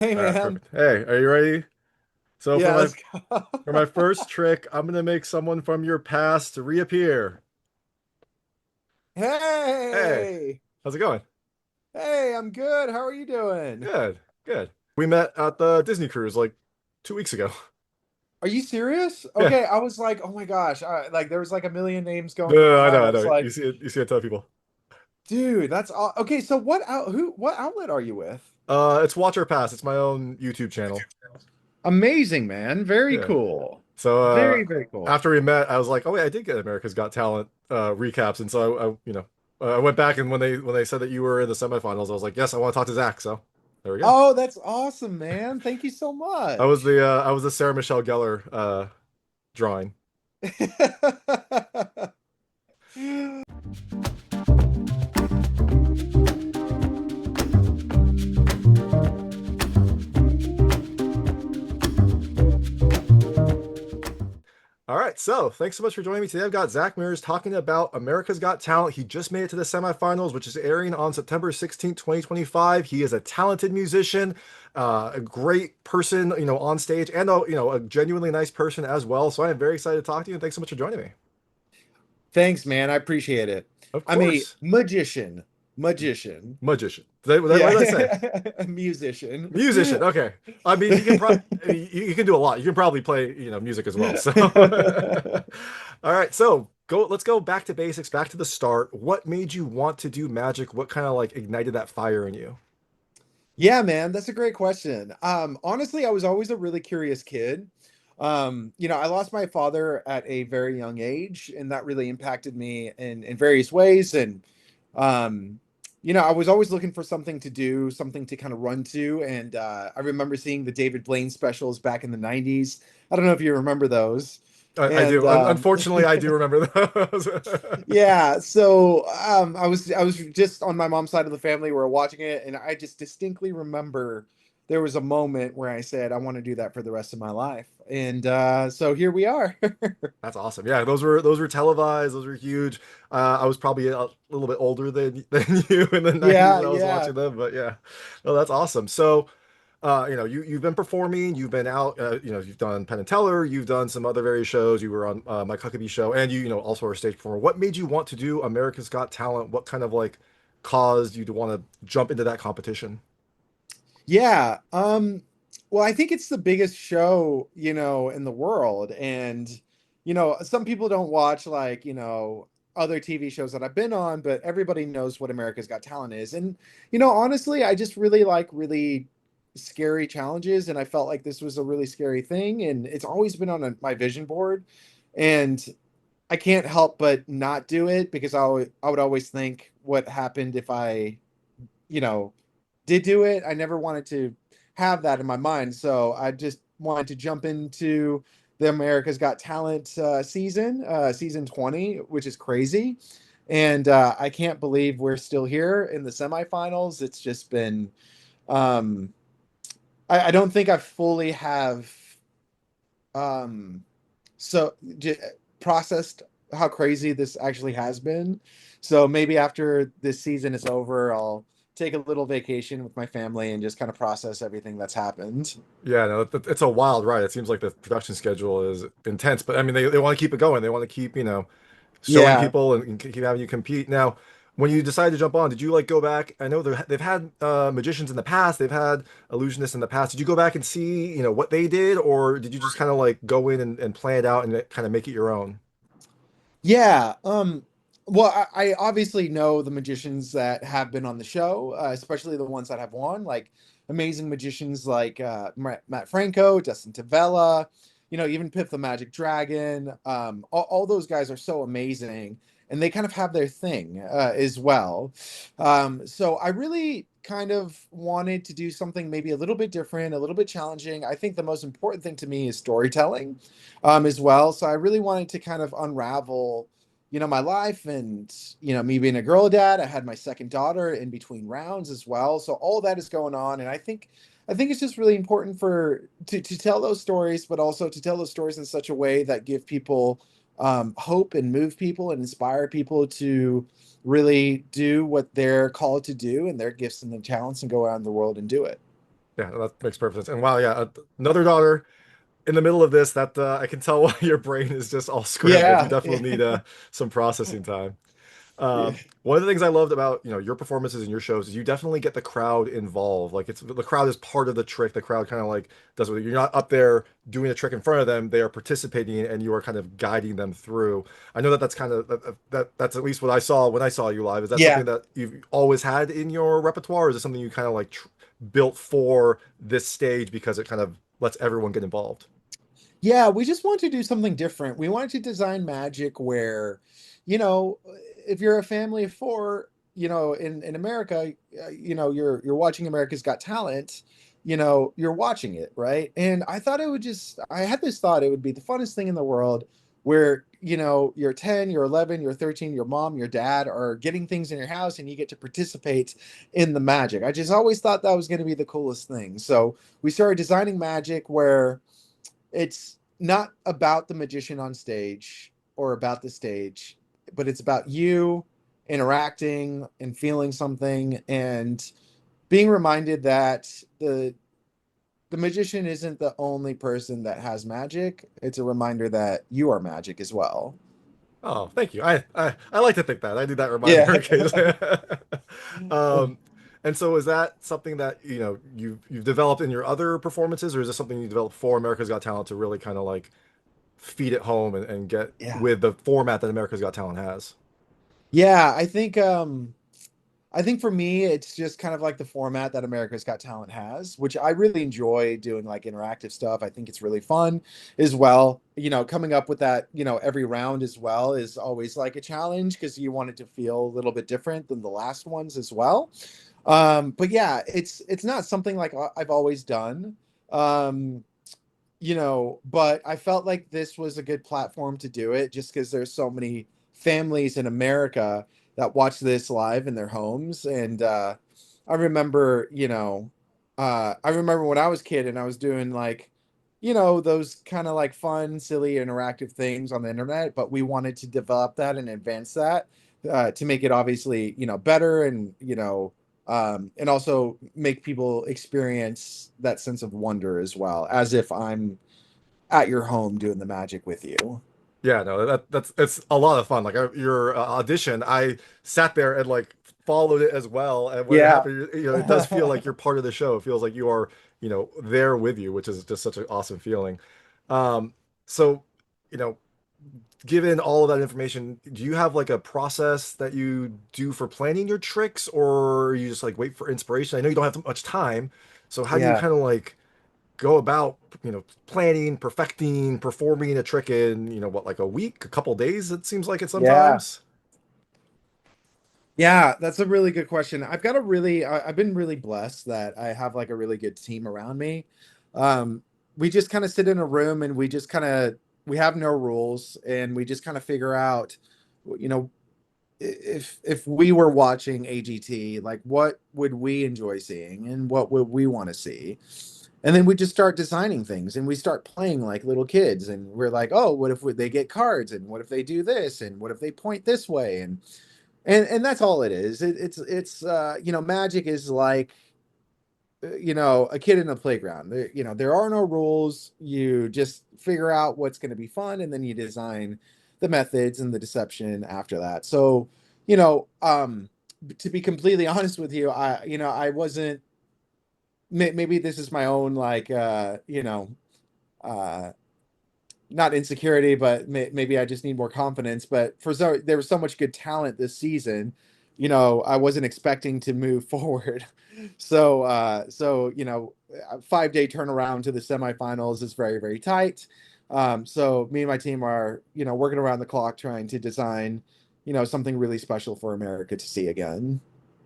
Hey All right, man. perfect. Hey, are you ready? So Yeah, let's go. for my first trick, I'm gonna make someone from your past reappear. Hey, Hey. how's it going? Hey, I'm good. How are you doing? Good, good. We met at the Disney cruise like 2 weeks ago. Are you serious? Yeah. Okay, I was like, oh my gosh, like there was like a million names No, going no, through my no, I mind. know, I I was know. like, You see it tell people. dude, okay. So what outlet are you with? It's Watch or Pass. It's my own YouTube channel. Amazing, man. Very Yeah. cool. So Very, very cool. after we met, I was like, oh wait, I did get America's Got Talent recaps, and so I went back and when they said that you were in the semifinals, I was like, yes, I want to talk to Zach. So there we go. Oh, that's awesome, man. Thank you so much. I was the Sarah Michelle Gellar drawing. All right, so thanks so much for joining me today. I've got Zak Mirz talking about America's Got Talent. He just made it to the semifinals, which is airing on September 16th, 2025. He is a talented musician, a great person, on stage, and a genuinely nice person as well. So I am very excited to talk to you, and thanks so much for joining me. Thanks, man. I appreciate it. Of I'm a course, magician. Magician. magician. What Yeah, did I say? a musician. Musician. Okay. I mean, you can do a lot. You can probably play, music as well. So, all right. So let's go back to basics, back to the start. What made you want to do magic? What kind of like ignited that fire in you? Yeah, man, that's a great question. Honestly, I was always a really curious kid. I lost my father at a very young age, and that really impacted me in various ways. And um, I was always looking for something to do, something to kind of run to. And I remember seeing the David Blaine specials back in the 90s. I don't know if you remember those. I And do. Unfortunately, I do remember those. yeah, so I was just on my mom's side of the family. We were watching it, and I just distinctly remember there was a moment where I said, I want to do that for the rest of my life. And so here we are. That's awesome. Yeah, those were televised. Those were huge. I was probably a little bit older than you in the 90s Yeah, when I was yeah. watching them, but yeah. No, that's awesome. So, you've been performing, you've been out, you've done Penn and Teller, you've done some other various shows. You were on my Huckabee show, and also are a stage performer. What made you want to do America's Got Talent? What kind of like caused you to want to jump into that competition? Yeah. Well, I think it's the biggest show, in the world. And, some people don't watch like, other TV shows that I've been on, but everybody knows what America's Got Talent is. And, honestly, I just really like really scary challenges. And I felt like this was a really scary thing. And it's always been on my vision board. And I can't help but not do it because I would always think what happened if I, you know, did do it. I never wanted to have that in my mind. So I just wanted to jump into the America's Got Talent season 20, which is crazy. And I can't believe we're still here in the semifinals. It's just been, um, I don't think I fully have um, so processed how crazy this actually has been. So maybe after this season is over, I'll take a little vacation with my family and just kind of process everything that's happened. Yeah, no, it's a wild ride. It seems like the production schedule is intense, but I mean, they want to keep it going. They want to keep, showing Yeah. people and keep having you compete. Now, when you decided to jump on, did you like go back? I know they've had magicians in the past, they've had illusionists in the past. Did you go back and see, what they did, or did you just kind of like go in and plan it out and kind of make it your own? Yeah. Well, I obviously know the magicians that have been on the show, especially the ones that have won, like amazing magicians like Matt Franco, Dustin Tavella, even Pip the Magic Dragon. All those guys are so amazing, and they kind of have their thing as well. So I really kind of wanted to do something maybe a little bit different, a little bit challenging. I think the most important thing to me is storytelling as well. So I really wanted to kind of unravel, my life and, me being a girl dad. I had my second daughter in between rounds as well. So all that is going on. And I think it's just really important to tell those stories, but also to tell those stories in such a way that give people hope and move people and inspire people to really do what they're called to do and their gifts and their talents and go out in the world and do it. Yeah, that makes perfect sense. And wow, yeah, another daughter in the middle of this. That I can tell why your brain is just all scrambled. You Yeah. definitely need some processing time. Yeah. One of the things I loved about, your performances and your shows is you definitely get the crowd involved. Like it's the crowd is part of the trick. The crowd kind of like does what you're not up there doing a trick in front of them. They are participating and you are kind of guiding them through. I know that that's kind of that's at least what I saw when I saw you live. Is that something Yeah. that you've always had in your repertoire, or is it something you kind of like built for this stage because it kind of lets everyone get involved? Yeah, we just want to do something different. We wanted to design magic where, you know, if you're a family of four, in America, you're watching America's Got Talent, you're watching it, right? And I thought I had this thought it would be the funnest thing in the world where, you're 10, you're 11, you're 13, your mom, your dad are getting things in your house and you get to participate in the magic. I just always thought that was going to be the coolest thing. So we started designing magic where it's not about the magician on stage or about the stage, but it's about you interacting and feeling something and being reminded that the magician isn't the only person that has magic. It's a reminder that you are magic as well. Oh, thank you. I like to think that. I need that reminder Yeah. occasionally. Um, and so is that something that, you've developed in your other performances, or is this something you developed for America's Got Talent to really kind of like feed it home and get Yeah. with the format that America's Got Talent has? Yeah, I think for me, it's just kind of like the format that America's Got Talent has, which I really enjoy doing like interactive stuff. I think it's really fun as well. Coming up with that, every round as well is always like a challenge because you want it to feel a little bit different than the last ones as well. But yeah, it's not something like I've always done. Um, but I felt like this was a good platform to do it just because there's so many families in America that watch this live in their homes. And I remember, I remember when I was a kid and I was doing like, those kind of like fun, silly, interactive things on the internet, but we wanted to develop that and advance that to make it obviously, better and, and also make people experience that sense of wonder as well, as if I'm at your home doing the magic with you. Yeah, no, that's it's a lot of fun. Like your audition, I sat there and like followed it as well. And when it Yeah. happened, it does feel like you're part of the show. It feels like you are, there with you, which is just such an awesome feeling. Um, so, you know, given all of that information, do you have like a process that you do for planning your tricks, or you just like wait for inspiration? I know you don't have much time, so how do you Yeah. kind of like go about, planning, perfecting, performing a trick in, what, like a week, a couple days, it seems like it Yeah. sometimes? Yeah, that's a really good question. I've been really blessed that I have like a really good team around me. Um, we just kind of sit in a room and we have no rules and we just kind of figure out, you know, if we were watching AGT, like what would we enjoy seeing and what would we want to see? And then we just start designing things and we start playing like little kids and we're like, oh, what if they get cards and what if they do this and what if they point this way and that's all it is. It's magic is like a kid in a playground. There are no rules. You just figure out what's going to be fun and then you design the methods and the deception after that. So, you know, um to be completely honest with you, I wasn't maybe this is my own like uh not insecurity, but maybe I just need more confidence. But there was so much good talent this season, I wasn't expecting to move forward. So 5-day turnaround to the semifinals is very, very tight. So me and my team are, working around the clock trying to design, something really special for America to see again.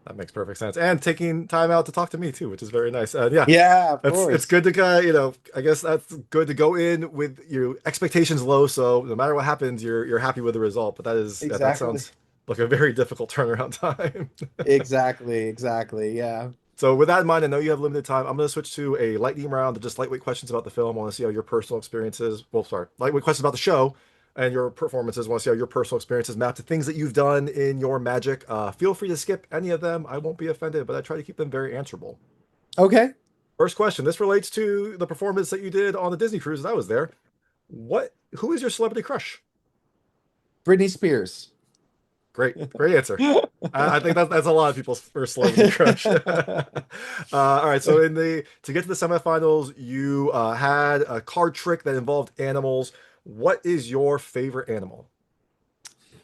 That makes perfect sense. And taking time out to talk to me too, which is very nice. Yeah, Yeah, of it's course. good to I guess that's good to go in with your expectations low, so no matter what happens, you're happy with the result. But that Exactly. sounds like a very difficult turnaround time. Exactly. Exactly. Yeah. So with that in mind, I know you have limited time. I'm going to switch to a lightning round of just lightweight questions about the film. I want to see how your personal experiences, well, sorry, lightweight questions about the show and your performances. I want to see how your personal experiences map to things that you've done in your magic. Feel free to skip any of them. I won't be offended, but I try to keep them very answerable. Okay. First question. This relates to the performance that you did on the Disney cruise that I was there. Who is your celebrity crush? Britney Spears. Great, great answer. I think that's a lot of people's first celebrity crush. All right, so to get to the semifinals, you had a card trick that involved animals. What is your favorite animal?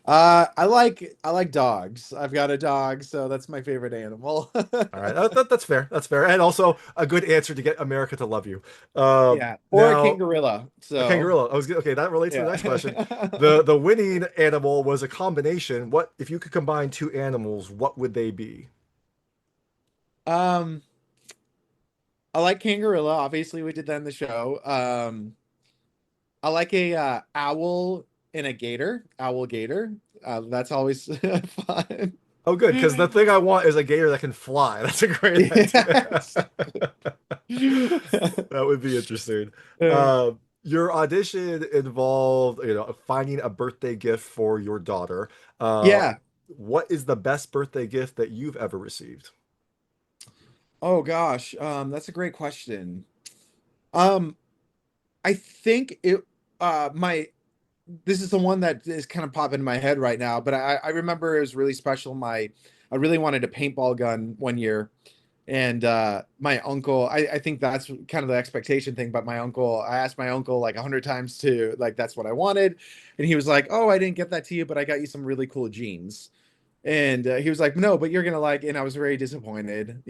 I like dogs. I've got a dog, so that's my favorite animal. All right, that's fair. That's fair, and also a good answer to get America to love you. Yeah, or a Now, kangaroo. a So kangaroo. Okay. That relates to the yeah. next question. The winning animal was a combination. What if you could combine two animals? What would they be? um, I like kangaroo. Obviously, we did that in the show. I like a owl and a gator. Owl gator. That's always fun. Oh, good, because the thing I want is a gator that can fly. That's a great idea. Yes. That would be interesting. Uh, Your audition involved, finding a birthday gift for your daughter. Uh, yeah. what is the best birthday gift that you've ever received? Oh gosh. That's a great question. Um, I think it my this is the one that is kind of popping in my head right now, but I remember it was really special. I really wanted a paintball gun one year, and my uncle, I think that's kind of the expectation thing, but my uncle, I asked my uncle like 100 times to like that's what I wanted, and he was like, "Oh, I didn't get that to you, but I got you some really cool jeans." And he was like, "No, but you're gonna like," and I was very disappointed.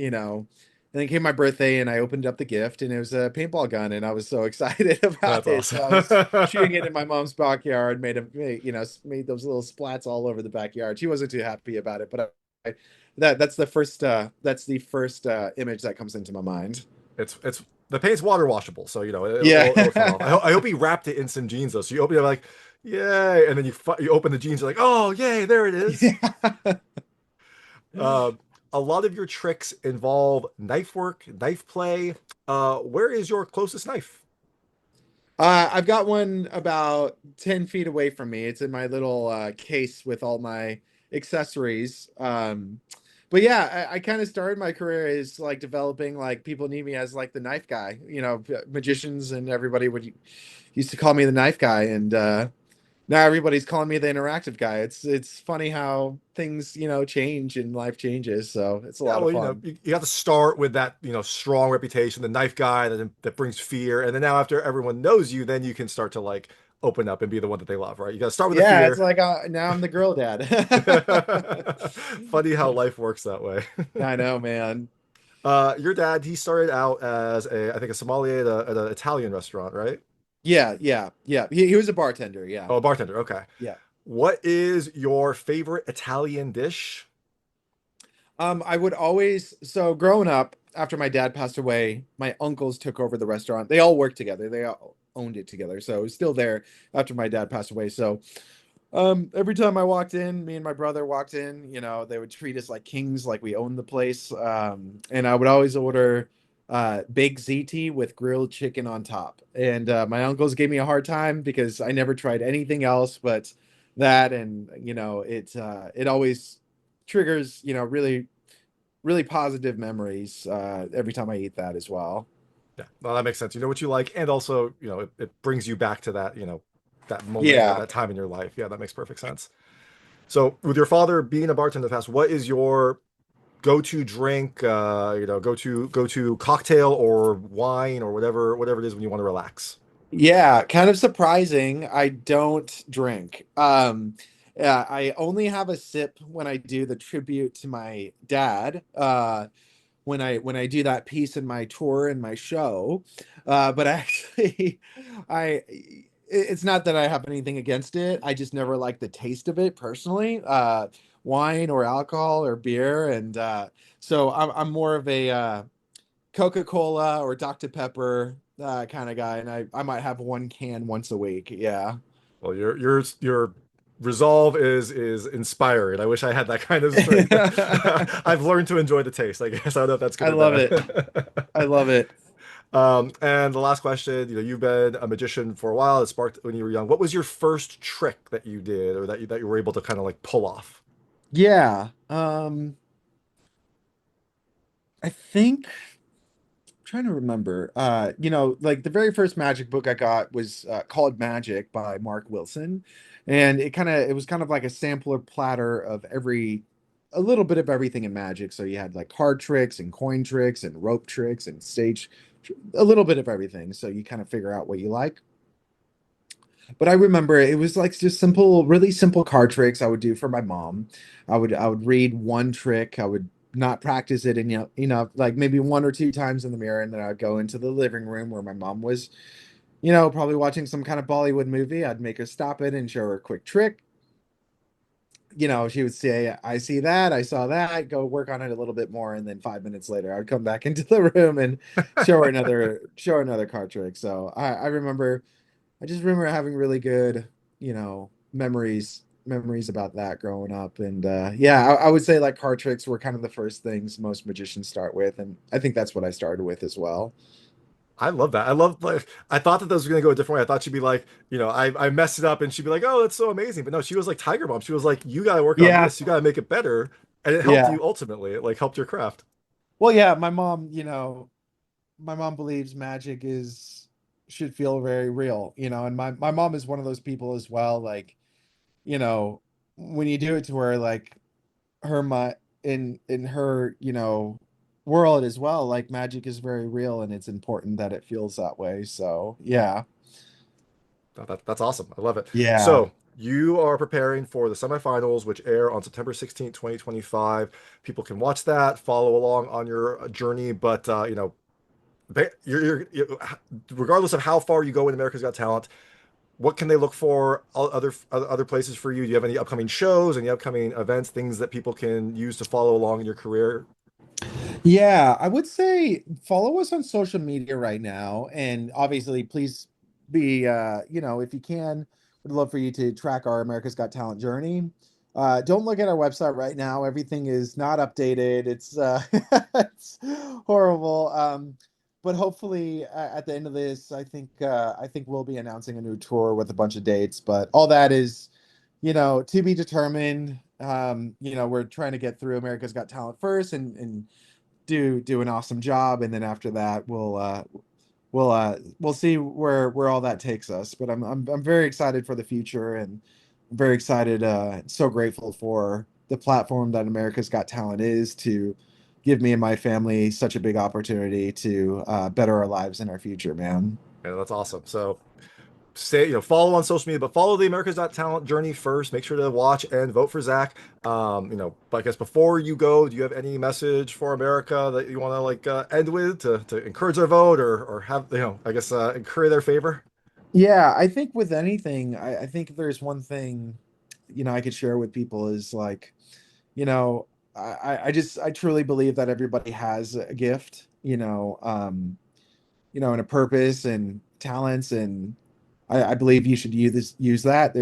And then came my birthday, and I opened up the gift, and it was a paintball gun, and I was so excited about That's it. So awesome. I was shooting it in my mom's backyard, made those little splats all over the backyard. She wasn't too happy about it, but that's the first image that comes into my mind. It's the paint's water washable, so it'll come off. Yeah. I hope he wrapped it in some jeans though. So you open it like, yay, and then you open the jeans, you're like, oh yay, there it is. Yeah. Uh, a lot of your tricks involve knife work, knife play. Where is your closest knife? I've got one about 10 feet away from me. It's in my little case with all my accessories. But yeah, I kind of started my career as like developing, like people need me as like the knife guy. Magicians and everybody would used to call me the knife guy, and now everybody's calling me the interactive guy. It's funny how things change and life changes. So it's a Yeah, lot of well, fun. you have to start with that, strong reputation, the knife guy that brings fear, and then now after everyone knows you, then you can start to like open up and be the one that they love, right? You got to start with the Yeah, it's fear. like now I'm the girl dad. Funny how life works that way. I know, man. Your dad, he started out as I think a sommelier at an Italian restaurant, right? Yeah, yeah, yeah. He was a bartender. Yeah, Oh, a bartender. Okay. yeah. What is your favorite Italian dish? I would always, so growing up, after my dad passed away, my uncles took over the restaurant. They all worked together. They all owned it together. So it was still there after my dad passed away. So every time I walked in, me and my brother walked in, they would treat us like kings, like we owned the place. And I would always order baked ziti with grilled chicken on top. And my uncles gave me a hard time because I never tried anything else but that. And it always triggers, really, really positive memories every time I eat that as well. Yeah, well, that makes sense. You know what you like, and also, it brings you back to that, that moment or Yeah. that time in your life. Yeah, that makes perfect sense. So, with your father being a bartender in the past, what is your go-to drink? Go to cocktail or wine or whatever it is when you want to relax. Yeah, kind of surprising. I don't drink. Yeah, I only have a sip when I do the tribute to my dad. When I do that piece in my tour and my show. But actually, it's not that I have anything against it. I just never like the taste of it personally. Wine or alcohol or beer, and so I'm more of a Coca-Cola or Dr. Pepper kind of guy, and I might have one can once a week. Yeah. Well, your resolve is inspiring. I wish I had that kind of strength. I I've learned to enjoy the taste, I guess. I don't know if that's good or love it. bad. I love it. And the last question, you've been a magician for a while. It sparked when you were young. What was your first trick that you did or that you were able to kind of like pull off? Yeah. I think trying to remember. Like the very first Magic book I got was called Magic by Mark Wilson, and it was kind of like a sampler platter of a little bit of everything in Magic. So you had like card tricks and coin tricks and rope tricks and a little bit of everything. So you kind of figure out what you like. But I remember it was like just simple, really simple card tricks I would do for my mom. I would read one trick. I would not practice it, and like maybe one or two times in the mirror, and then I'd go into the living room where my mom was, probably watching some kind of Bollywood movie. I'd make her stop it and show her a quick trick. She would say, "I see that, I saw that, go work on it a little bit more," and then 5 minutes later, I'd come back into the room and show her another card trick. So I just remember having really good, memories about that growing up. And yeah, I would say like card tricks were kind of the first things most magicians start with, and I think that's what I started with as well. I love that. I love like I thought that those was gonna go a different way. I thought she'd be like, I messed it up and she'd be like, oh, that's so amazing. But no, she was like Tiger Mom. She was like, you gotta work on Yeah, this, you gotta make it better. And it helped yeah. you ultimately. It like helped your craft. Well, yeah, my mom believes magic is should feel very real, and my mom is one of those people as well. Like, you know, when you do it to her, like her my in her world as well, like magic is very real and it's important that it feels that way. So yeah. That's awesome. I love it. Yeah. So you are preparing for the semifinals, which air on September 16th, 2025. People can watch that, follow along on your journey. But regardless of how far you go in America's Got Talent, what can they look for other places for you? Do you have any upcoming shows, any upcoming events, things that people can use to follow along in your career? Yeah, I would say follow us on social media right now. And obviously, please if you can, would love for you to track our America's Got Talent journey. Don't look at our website right now. Everything is not updated. It's it's horrible. But hopefully at the end of this, I think we'll be announcing a new tour with a bunch of dates. But all that is, to be determined. We're trying to get through America's Got Talent first and do an awesome job, and then after that we'll see where all that takes us. But I'm very excited for the future, and I'm very excited, so grateful for the platform that America's Got Talent is to give me and my family such a big opportunity to better our lives in our future, man. And that's awesome. So say, follow on social media, but follow the America's Got Talent journey first. Make sure to watch and vote for Zach. But I guess before you go, do you have any message for America that you want to like end with to encourage their vote or have, I guess incur their favor? Yeah, I think with anything, I think if there's one thing, I could share with people is like, you know, I truly believe that everybody has a gift, and a purpose and talents, and I believe you should use that.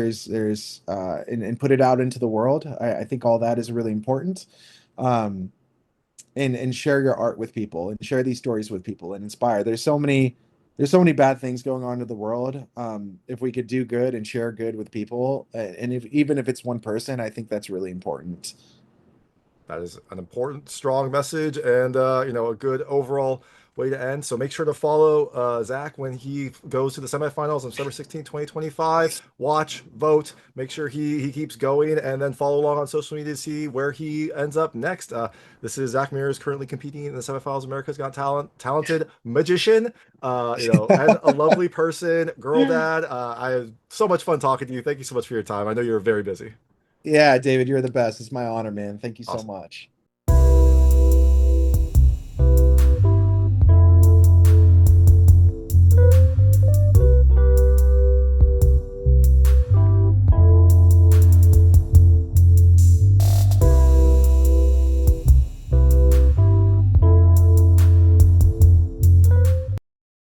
And put it out into the world. I think all that is really important. Um, and share your art with people and share these stories with people and inspire. There's so many bad things going on in the world. If we could do good and share good with people, and if even if it's one person, I think that's really important. That is an important, strong message and a good overall way to end. So make sure to follow Zach when he goes to the semifinals on September 16th, 2025. Watch, vote, make sure he keeps going, and then follow along on social media to see where he ends up next. This is Zach Mirz currently competing in the semifinals of America's Got Talent, talented magician, and a lovely person, girl dad. I had so much fun talking to you. Thank you so much for your time. I know you're very busy. Yeah, David, you're the best. It's my honor, man. Thank you so Awesome. much.